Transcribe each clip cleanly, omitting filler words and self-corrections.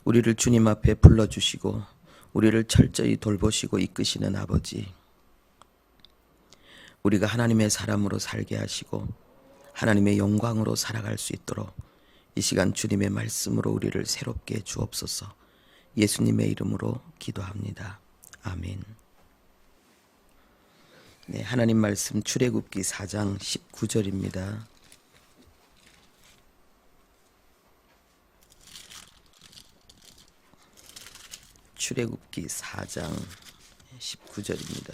우리를 주님 앞에 불러주시고 우리를 철저히 돌보시고 이끄시는 아버지, 우리가 하나님의 사람으로 살게 하시고 하나님의 영광으로 살아갈 수 있도록 이 시간 주님의 말씀으로 우리를 새롭게 주옵소서. 예수님의 이름으로 기도합니다. 아멘. 네, 하나님 말씀 출애굽기 4장 19절입니다. 출애굽기 4장 19절입니다.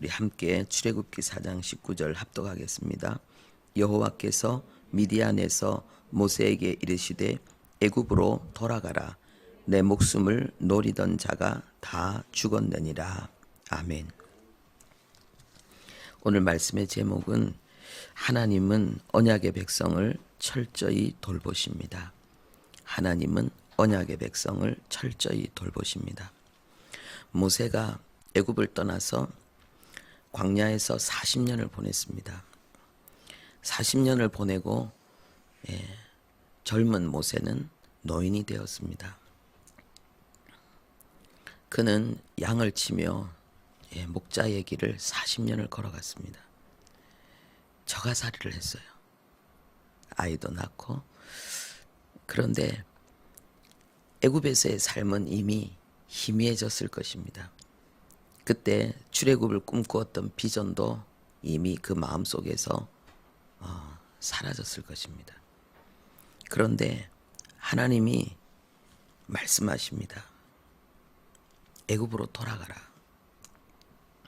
우리 함께 출애굽기 4장 19절 합독하겠습니다. 여호와께서 미디안에서 모세에게 이르시되 애굽으로 돌아가라. 내 목숨을 노리던 자가 다 죽었느니라. 아멘. 오늘 말씀의 제목은 하나님은 언약의 백성을 철저히 돌보십니다. 하나님은 언약의 백성을 철저히 돌보십니다. 모세가 애굽을 떠나서 광야에서 40년을 보냈습니다. 40년을 보내고 젊은 모세는 노인이 되었습니다. 그는 양을 치며 목자의 길을 40년을 걸어갔습니다. 저가살이를 했어요. 아이도 낳고. 그런데 애굽에서의 삶은 이미 희미해졌을 것입니다. 그때 출애굽을 꿈꾸었던 비전도 이미 그 마음속에서 사라졌을 것입니다. 그런데 하나님이 말씀하십니다. 애굽으로 돌아가라.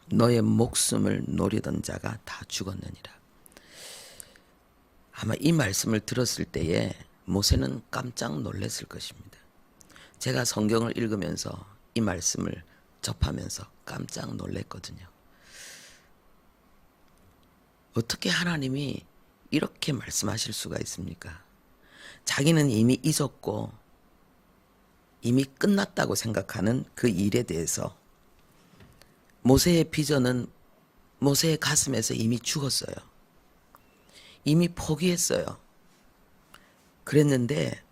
너의 목숨을 노리던 자가 다 죽었느니라. 아마 이 말씀을 들었을 때에 모세는 깜짝 놀랐을 것입니다. 제가 성경을 읽으면서 이 말씀을 접하면서 깜짝 놀랐거든요. 어떻게 하나님이 이렇게 말씀하실 수가 있습니까? 자기는 이미 잊었고 이미 끝났다고 생각하는 그 일에 대해서 모세의 비전은 모세의 가슴에서 이미 죽었어요. 이미 포기했어요. 그랬는데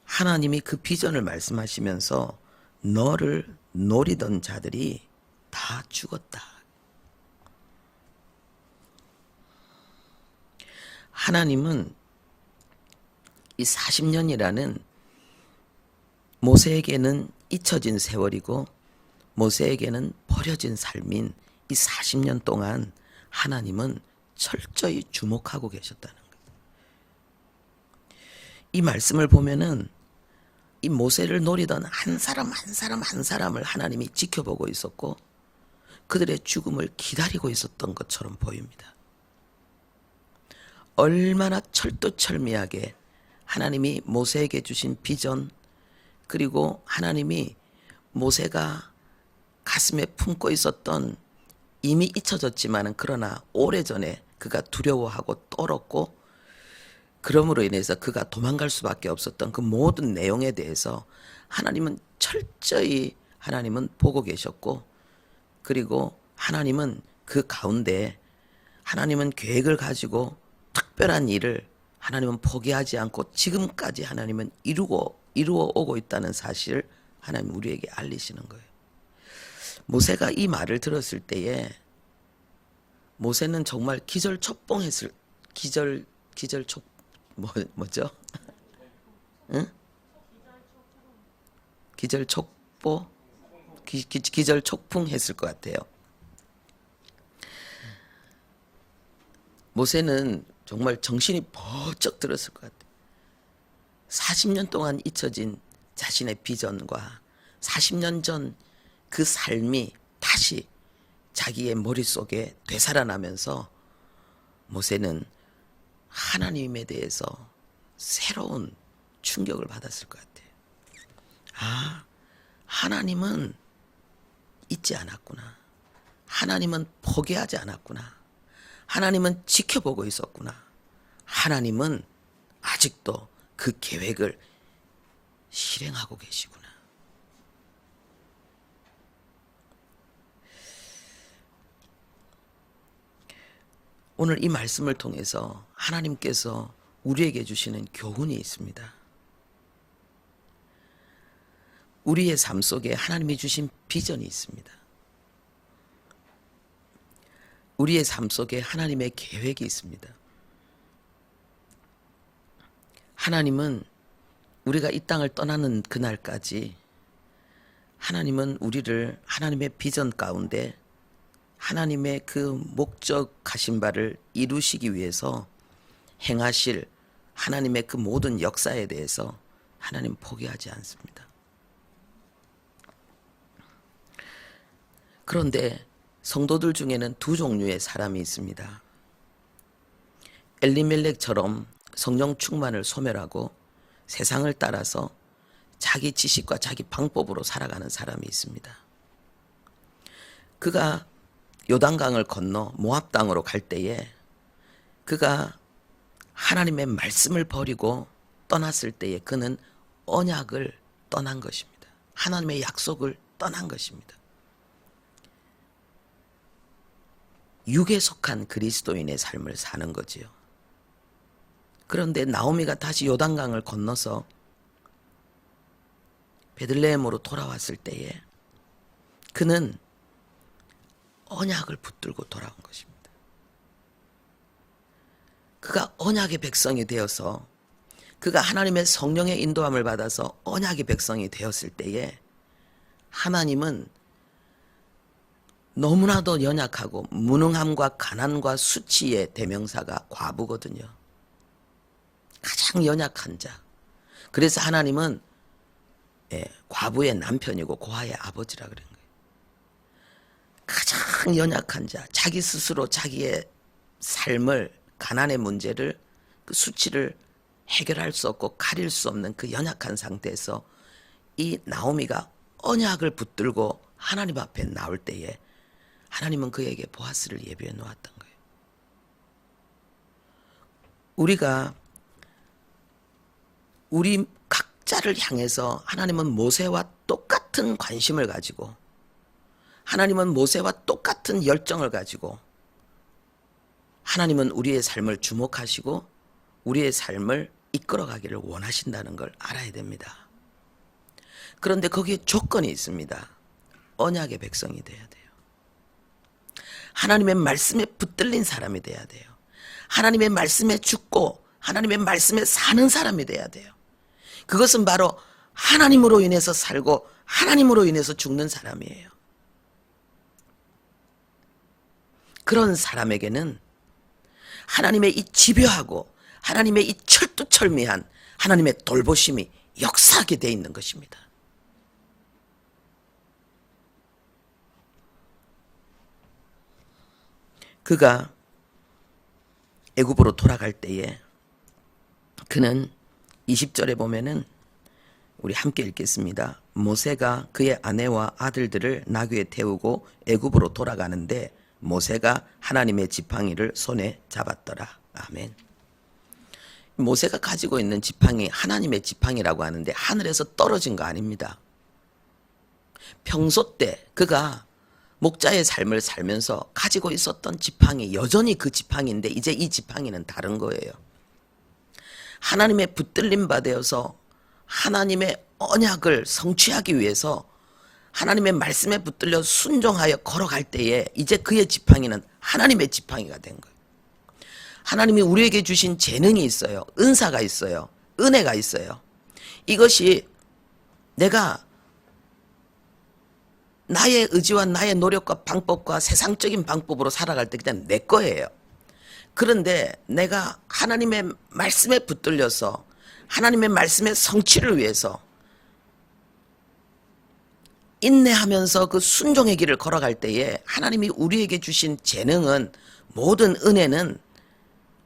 하나님이 그 비전을 말씀하시면서 너를 노리던 자들이 다 죽었다. 하나님은 이 40년이라는 모세에게는 잊혀진 세월이고 모세에게는 버려진 삶인 이 40년 동안 하나님은 철저히 주목하고 계셨다는 거예요. 이 말씀을 보면은 이 모세를 노리던 한 사람 한 사람을 하나님이 지켜보고 있었고 그들의 죽음을 기다리고 있었던 것처럼 보입니다. 얼마나 철두철미하게 하나님이 모세에게 주신 비전, 그리고 하나님이 모세가 가슴에 품고 있었던 이미 잊혀졌지만 그러나 오래전에 그가 두려워하고 떨었고 그러므로 인해서 그가 도망갈 수밖에 없었던 그 모든 내용에 대해서 하나님은 철저히 하나님은 보고 계셨고, 그리고 하나님은 그 가운데 하나님은 계획을 가지고 특별한 일을 하나님은 포기하지 않고 지금까지 하나님은 이루어 오고 있다는 사실을 하나님 우리에게 알리시는 거예요. 모세가 이 말을 들었을 때에 모세는 정말 기절초봉했을 뭐죠? 응? 기절촉풍했을 것 같아요. 모세는 정말 정신이 번쩍 들었을 것 같아요. 40년 동안 잊혀진 자신의 비전과 40년 전 그 삶이 다시 자기의 머릿속에 되살아나면서 모세는 하나님에 대해서 새로운 충격을 받았을 것 같아요. 아, 하나님은 잊지 않았구나. 하나님은 포기하지 않았구나. 하나님은 지켜보고 있었구나. 하나님은 아직도 그 계획을 실행하고 계시구나. 오늘 이 말씀을 통해서 하나님께서 우리에게 주시는 교훈이 있습니다. 우리의 삶 속에 하나님이 주신 비전이 있습니다. 우리의 삶 속에 하나님의 계획이 있습니다. 하나님은 우리가 이 땅을 떠나는 그날까지 하나님은 우리를 하나님의 비전 가운데 하나님의 그 목적하신 바를 이루시기 위해서 행하실 하나님의 그 모든 역사에 대해서 하나님 포기하지 않습니다. 그런데 성도들 중에는 두 종류의 사람이 있습니다. 엘리멜렉처럼 성령 충만을 소멸하고 세상을 따라서 자기 지식과 자기 방법으로 살아가는 사람이 있습니다. 그가 요단강을 건너 모압 땅으로 갈 때에 그가 하나님의 말씀을 버리고 떠났을 때에 그는 언약을 떠난 것입니다. 하나님의 약속을 떠난 것입니다. 육에 속한 그리스도인의 삶을 사는 거지요. 그런데 나오미가 다시 요단강을 건너서 베들레헴으로 돌아왔을 때에 그는 언약을 붙들고 돌아온 것입니다. 그가 언약의 백성이 되어서 그가 하나님의 성령의 인도함을 받아서 언약의 백성이 되었을 때에 하나님은 너무나도 연약하고 무능함과 가난과 수치의 대명사가 과부거든요. 가장 연약한 자. 그래서 하나님은 과부의 남편이고 고아의 아버지라 그런 거예요. 가장 연약한 자, 자기 스스로 자기의 삶을, 가난의 문제를, 그 수치를 해결할 수 없고 가릴 수 없는 그 연약한 상태에서 이 나오미가 언약을 붙들고 하나님 앞에 나올 때에 하나님은 그에게 보아스를 예비해 놓았던 거예요. 우리가 우리 각자를 향해서 하나님은 모세와 똑같은 관심을 가지고 하나님은 모세와 똑같은 열정을 가지고 하나님은 우리의 삶을 주목하시고 우리의 삶을 이끌어가기를 원하신다는 걸 알아야 됩니다. 그런데 거기에 조건이 있습니다. 언약의 백성이 돼야 돼요. 하나님의 말씀에 붙들린 사람이 돼야 돼요. 하나님의 말씀에 죽고 하나님의 말씀에 사는 사람이 돼야 돼요. 그것은 바로 하나님으로 인해서 살고 하나님으로 인해서 죽는 사람이에요. 그런 사람에게는 하나님의 이 집요하고 하나님의 이 철두철미한 하나님의 돌보심이 역사하게 돼 있는 것입니다. 그가 애굽으로 돌아갈 때에 그는 20절에 보면은 우리 함께 읽겠습니다. 모세가 그의 아내와 아들들을 나귀에 태우고 애굽으로 돌아가는데 모세가 하나님의 지팡이를 손에 잡았더라. 아멘. 모세가 가지고 있는 지팡이 하나님의 지팡이라고 하는데 하늘에서 떨어진 거 아닙니다. 평소 때 그가 목자의 삶을 살면서 가지고 있었던 지팡이, 여전히 그 지팡이인데 이제 이 지팡이는 다른 거예요. 하나님의 붙들림 받아서 하나님의 언약을 성취하기 위해서 하나님의 말씀에 붙들려 순종하여 걸어갈 때에 이제 그의 지팡이는 하나님의 지팡이가 된 거예요. 하나님이 우리에게 주신 재능이 있어요. 은사가 있어요. 은혜가 있어요. 이것이 내가 나의 의지와 나의 노력과 방법과 세상적인 방법으로 살아갈 때 그냥 내 거예요. 그런데 내가 하나님의 말씀에 붙들려서 하나님의 말씀의 성취를 위해서 인내하면서 그 순종의 길을 걸어갈 때에 하나님이 우리에게 주신 재능은, 모든 은혜는,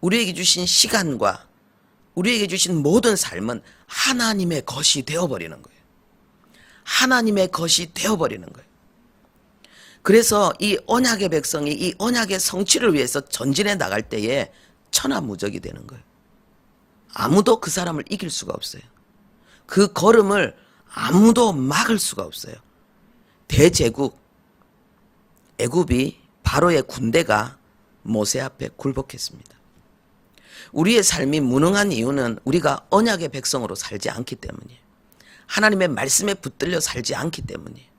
우리에게 주신 시간과 우리에게 주신 모든 삶은 하나님의 것이 되어버리는 거예요. 하나님의 것이 되어버리는 거예요. 그래서 이 언약의 백성이 이 언약의 성취를 위해서 전진해 나갈 때에 천하무적이 되는 거예요. 아무도 그 사람을 이길 수가 없어요. 그 걸음을 아무도 막을 수가 없어요. 대제국 애굽이 바로의 군대가 모세 앞에 굴복했습니다. 우리의 삶이 무능한 이유는 우리가 언약의 백성으로 살지 않기 때문이에요. 하나님의 말씀에 붙들려 살지 않기 때문이에요.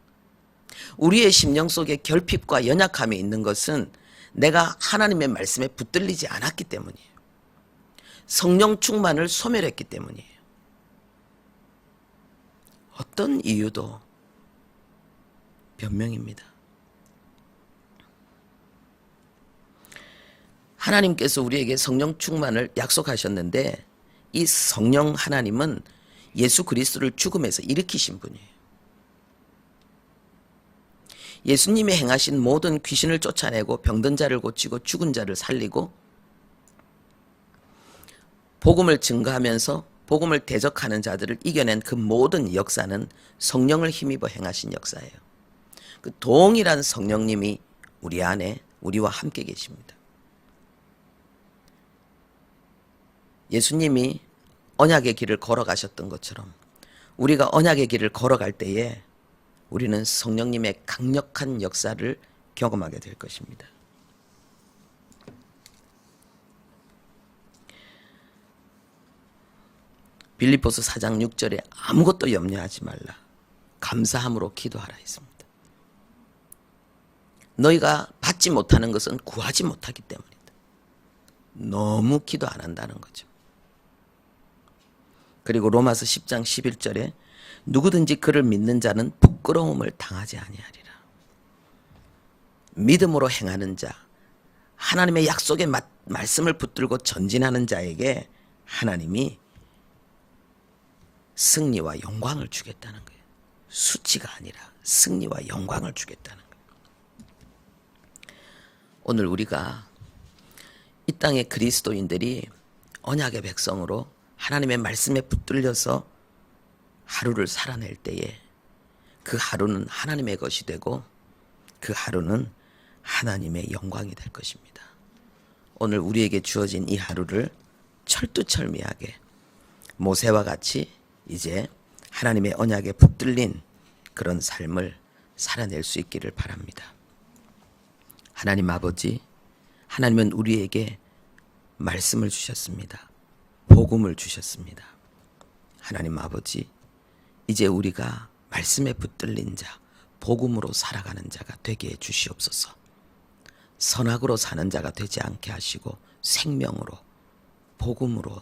우리의 심령 속에 결핍과 연약함이 있는 것은 내가 하나님의 말씀에 붙들리지 않았기 때문이에요. 성령 충만을 소멸했기 때문이에요. 어떤 이유도 변명입니다. 하나님께서 우리에게 성령 충만을 약속하셨는데 이 성령 하나님은 예수 그리스도를 죽음에서 일으키신 분이에요. 예수님이 행하신 모든 귀신을 쫓아내고 병든 자를 고치고 죽은 자를 살리고 복음을 증거하면서 복음을 대적하는 자들을 이겨낸 그 모든 역사는 성령을 힘입어 행하신 역사예요. 그 동일한 성령님이 우리 안에 우리와 함께 계십니다. 예수님이 언약의 길을 걸어가셨던 것처럼 우리가 언약의 길을 걸어갈 때에 우리는 성령님의 강력한 역사를 경험하게 될 것입니다. 빌립보서 4장 6절에 아무것도 염려하지 말라. 감사함으로 기도하라 했습니다. 너희가 받지 못하는 것은 구하지 못하기 때문이다. 너무 기도 안 한다는 거죠. 그리고 로마서 10장 11절에 누구든지 그를 믿는 자는 부끄러움을 당하지 아니하리라. 믿음으로 행하는 자, 하나님의 약속의 말씀을 붙들고 전진하는 자에게 하나님이 승리와 영광을 주겠다는 거예요. 수치가 아니라 승리와 영광을 주겠다는 거예요. 오늘 우리가 이 땅의 그리스도인들이 언약의 백성으로 하나님의 말씀에 붙들려서 하루를 살아낼 때에 그 하루는 하나님의 것이 되고 그 하루는 하나님의 영광이 될 것입니다. 오늘 우리에게 주어진 이 하루를 철두철미하게 모세와 같이 이제 하나님의 언약에 붙들린 그런 삶을 살아낼 수 있기를 바랍니다. 하나님 아버지, 하나님은 우리에게 말씀을 주셨습니다. 복음을 주셨습니다. 하나님 아버지, 이제 우리가 말씀에 붙들린 자, 복음으로 살아가는 자가 되게 해 주시옵소서. 선악으로 사는 자가 되지 않게 하시고 생명으로, 복음으로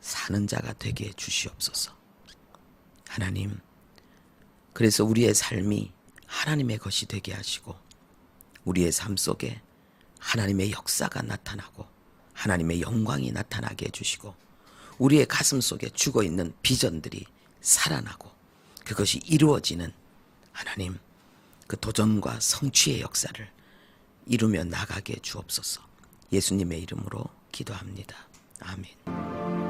사는 자가 되게 해 주시옵소서. 하나님, 그래서 우리의 삶이 하나님의 것이 되게 하시고 우리의 삶 속에 하나님의 역사가 나타나고 하나님의 영광이 나타나게 해주시고 우리의 가슴 속에 죽어있는 비전들이 살아나고 그것이 이루어지는 하나님 그 도전과 성취의 역사를 이루며 나가게 주옵소서. 예수님의 이름으로 기도합니다. 아멘.